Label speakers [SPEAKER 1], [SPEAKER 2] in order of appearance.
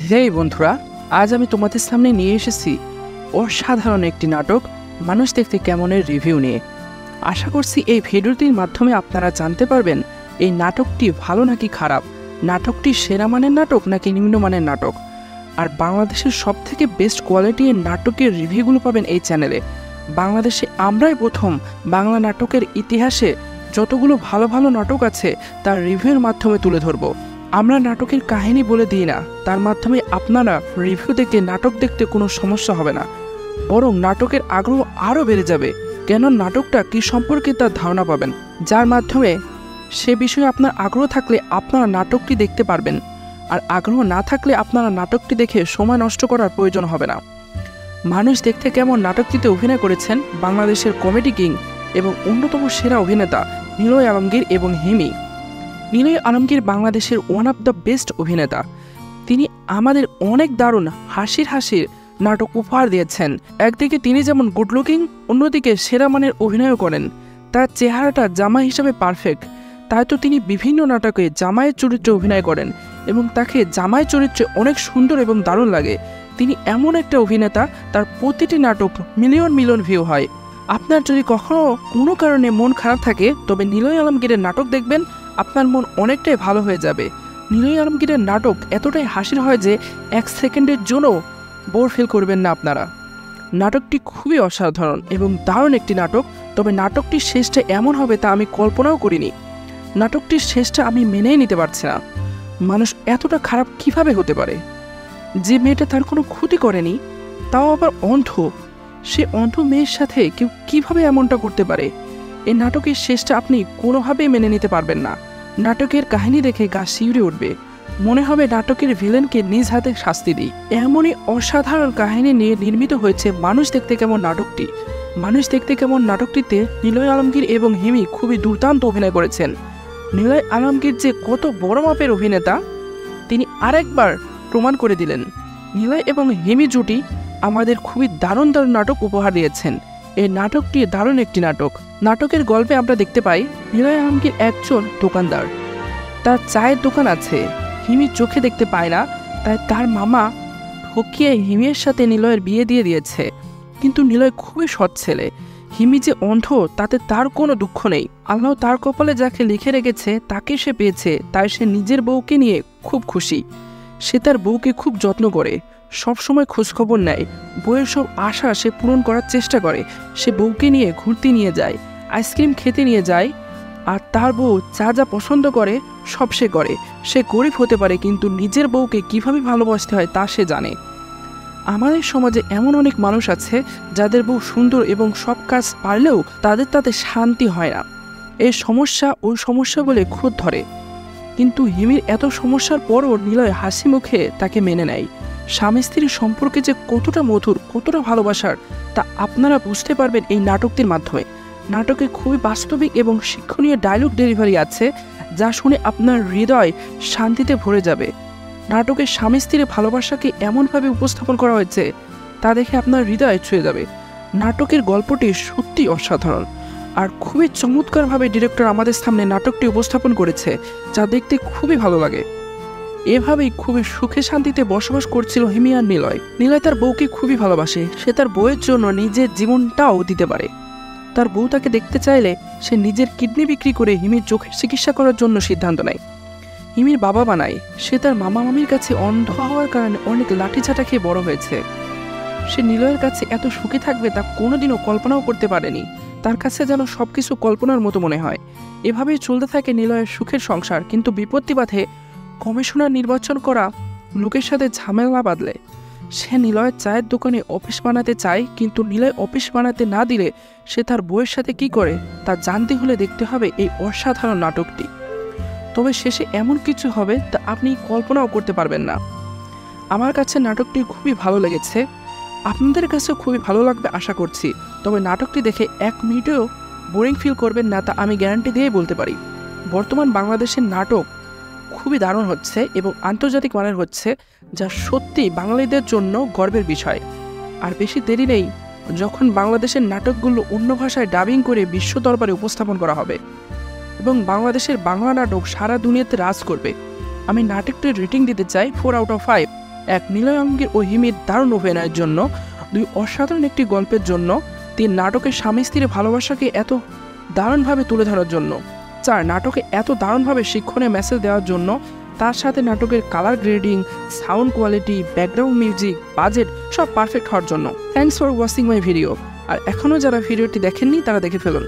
[SPEAKER 1] হেই বন্ধুরা, আজ আমি তোমাদের সামনে নিয়ে এসেছি অসাধারণ একটি নাটক মানুষ দেখতে কেমনের রিভিউ নিয়ে। আশা করছি এই ভিডিওটির মাধ্যমে আপনারা জানতে পারবেন এই নাটকটি ভালো নাকি খারাপ, নাটকটি সেরা মানের নাটক নাকি নিম্নমানের নাটক। আর বাংলাদেশের সবথেকে বেস্ট কোয়ালিটির নাটকের রিভিউগুলো পাবেন এই চ্যানেলে। বাংলাদেশে আমরাই প্রথম বাংলা নাটকের ইতিহাসে যতগুলো ভালো ভালো নাটক আছে তার রিভিউর মাধ্যমে তুলে ধরব। আমরা নাটকের কাহিনী বলে দিই না, তার মাধ্যমে আপনারা রিভিউ দেখে নাটক দেখতে কোনো সমস্যা হবে না, বরং নাটকের আগ্রহ আরও বেড়ে যাবে। কেন নাটকটা কী সম্পর্কে তার ধারণা পাবেন, যার মাধ্যমে সে বিষয়ে আপনার আগ্রহ থাকলে আপনারা নাটকটি দেখতে পারবেন, আর আগ্রহ না থাকলে আপনারা নাটকটি দেখে সময় নষ্ট করার প্রয়োজন হবে না। মানুষ দেখতে কেমন নাটকটিতে অভিনয় করেছেন বাংলাদেশের কমেডি কিং এবং অন্যতম সেরা অভিনেতা নিলয় আলমগীর এবং হিমি। নিলয় আলমগীর বাংলাদেশের ওয়ান অফ দ্য বেস্ট অভিনেতা। তিনি আমাদের অনেক দারুণ হাসির নাটক উপহার দিয়েছেন। একদিকে তিনি যেমন গুড লুকিং, অন্যদিকে সেরা মানের অভিনয়ও করেন। তার চেহারাটা জামাই হিসাবে পারফেক্ট, তাই তো তিনি বিভিন্ন নাটকে জামাইয়ের চরিত্রে অভিনয় করেন এবং তাকে জামাই চরিত্রে অনেক সুন্দর এবং দারুণ লাগে। তিনি এমন একটা অভিনেতা, তার প্রতিটি নাটক মিলিয়ন ভিউ হয়। আপনার যদি কখনো কোনো কারণে মন খারাপ থাকে তবে নিলয় আলমগীরের নাটক দেখবেন, আপনার মন অনেকটাই ভালো হয়ে যাবে। নিলয় আলমগীরের নাটক এতটাই হাসির হয় যে এক সেকেন্ডের জন্য বোর ফিল করবেন না আপনারা। নাটকটি খুবই অসাধারণ এবং দারুণ একটি নাটক, তবে নাটকটির শেষটা এমন হবে তা আমি কল্পনাও করিনি। নাটকটির শেষটা আমি মেনেই নিতে পারছি না। মানুষ এতটা খারাপ কিভাবে হতে পারে? যে মেয়েটা তার কোনো ক্ষতি করেনি, তাও আবার অন্ধ, সে অন্ধ মেয়ের সাথে কেউ কিভাবে এমনটা করতে পারে? এই নাটকের শেষটা আপনি কোনোভাবেই মেনে নিতে পারবেন না। নাটকের কাহিনী দেখে গা শিউরে উঠবে, মনে হবে নাটকের ভিলেনকে নিজ হাতে শাস্তি দিই। এমনই অসাধারণ কাহিনী নিয়ে নির্মিত হয়েছে মানুষ দেখতে কেমন নাটকটি। মানুষ দেখতে কেমন নাটকটিতে নিলয় আলমগীর এবং হিমি খুবই দুর্দান্ত অভিনয় করেছেন। নিলয় আলমগীর যে কত বড় মাপের অভিনেতা তিনি আরেকবার প্রমাণ করে দিলেন। নিলয় এবং হিমি জুটি আমাদের খুবই দারুণ নাটক উপহার দিয়েছেন। এই নাটকটি দারুণ একটি নাটক। নাটকের গল্পে আমরা দেখতে পাই নিলয় আলমগীর একজন দোকানদার, তার চায়ের দোকান আছে। হিমি চোখে দেখতে পায় না, তাই তার মামা ঠকিয়ে হিমির সাথে নিলয়ের বিয়ে দিয়ে দিয়েছে। কিন্তু নিলয় খুবই সৎ ছেলে। হিমি যে অন্ধ তাতে তার কোনো দুঃখ নেই। আল্লাহ তার কপালে যাকে লিখে রেখেছে তাকে সে পেয়েছে, তাই সে নিজের বউকে নিয়ে খুব খুশি। সে তার বউকে খুব যত্ন করে, সবসময় খোঁজখবর নেয়, বউয়ের সব আশা সে পূরণ করার চেষ্টা করে। সে বউকে নিয়ে ঘুরতে নিয়ে যায়, আইসক্রিম খেতে নিয়ে যায়, আর তার বউ যা যা পছন্দ করে সব সে করে। সে গরিব হতে পারে, কিন্তু নিজের বউকে কিভাবে ভালোবাসতে হয় তা সে জানে। আমাদের সমাজে এমন অনেক মানুষ আছে যাদের বউ সুন্দর এবং সব কাজ পারলেও তাতে শান্তি হয় না। এই সমস্যা ওই সমস্যা বলে খুঁত ধরে। কিন্তু হিমির এত সমস্যার পরও নিলয় হাসি মুখে তাকে মেনে নেয়। স্বামী স্ত্রীর সম্পর্কে যে কতটা মধুর, কতটা ভালোবাসার তা আপনারা বুঝতে পারবেন এই নাটকটির মাধ্যমে। নাটকে খুবই বাস্তবিক এবং শিক্ষণীয় ডায়লগ ডেলিভারি আছে, যা শুনে আপনার হৃদয় শান্তিতে ভরে যাবে। নাটকের স্বামী স্ত্রীর ভালোবাসাকে এমনভাবে উপস্থাপন করা হয়েছে তা দেখে আপনার হৃদয় ছুঁয়ে যাবে। নাটকের গল্পটি সত্যি অসাধারণ, আর খুবই চমৎকারভাবে ডিরেক্টর আমাদের সামনে নাটকটি উপস্থাপন করেছে, যা দেখতে খুবই ভালো লাগে। এভাবেই খুবই সুখে শান্তিতে বসবাস করছিল হিমি আর নিলয়। নিলয় তার বউকে খুবই ভালোবাসে, সে তার বউয়ের জন্য নিজের জীবনটাও দিতে পারে। তার বউ তাকে দেখতে চাইলে সে নিজের কিডনি বিক্রি করে হিমির চোখের চিকিৎসা করার জন্য সিদ্ধান্ত নেয়। হিমির বাবা বানায়, সে তার মামা মামির কাছে অন্ধ হওয়ার কারণে অনেক লাঠিচাটা খেয়ে বড় হয়েছে। সে নিলয়ের কাছে এত সুখী থাকবে তা কোনোদিনও কল্পনাও করতে পারেনি। তার কাছে যেন সবকিছু কল্পনার মতো মনে হয়। এভাবেই চলতে থাকে নিলয়ের সুখের সংসার। কিন্তু বিপত্তি বাধে কমিশনার নির্বাচন করা লোকের সাথে ঝামেলা বাঁধলে। সে নিলয়ের চায়ের দোকানে অফিস বানাতে চায়, কিন্তু নিলয় অফিস বানাতে না দিলে সে তার বউয়ের সাথে কি করে তা জানতে হলে দেখতে হবে এই অসাধারণ নাটকটি। তবে শেষে এমন কিছু হবে তা আপনি কল্পনাও করতে পারবেন না। আমার কাছে নাটকটি খুবই ভালো লেগেছে, আপনাদের কাছেও খুবই ভালো লাগবে আশা করছি। তবে নাটকটি দেখে এক মিনিটেও বোরিং ফিল করবেন না, তা আমি গ্যারান্টি দিয়েই বলতে পারি। বর্তমান বাংলাদেশের নাটক খুবই দারুণ হচ্ছে এবং আন্তর্জাতিক মানের হচ্ছে, যা সত্যি বাঙালিদের জন্য গর্বের বিষয়। আর বেশি দেরি নেই, যখন বাংলাদেশের নাটকগুলো অন্য ভাষায় ডাবিং করে বিশ্ব দরবারে উপস্থাপন করা হবে এবং বাংলাদেশের বাংলা নাটক সারা দুনিয়াতে রাজ করবে। আমি নাটকটির রেটিং দিতে চাই 4 আউট অফ 5। এক নিলয় আলমগীর ও হিমির দারুণ অভিনয়ের জন্য, 2 অসাধারণ একটি গল্পের জন্য, 3 নাটকের স্বামী স্ত্রীর ভালোবাসাকে এত দারুণভাবে তুলে ধরার জন্য, 4 নাটকে এত দারুণভাবে শিক্ষণীয় মেসেজ দেওয়ার জন্য, তার সাথে নাটকের colour grading, sound quality, background music, budget সব পারফেক্ট হওয়ার জন্য। Thanks for watching my video. আর এখনও যারা ভিডিওটি দেখেননি তারা দেখে ফেলুন।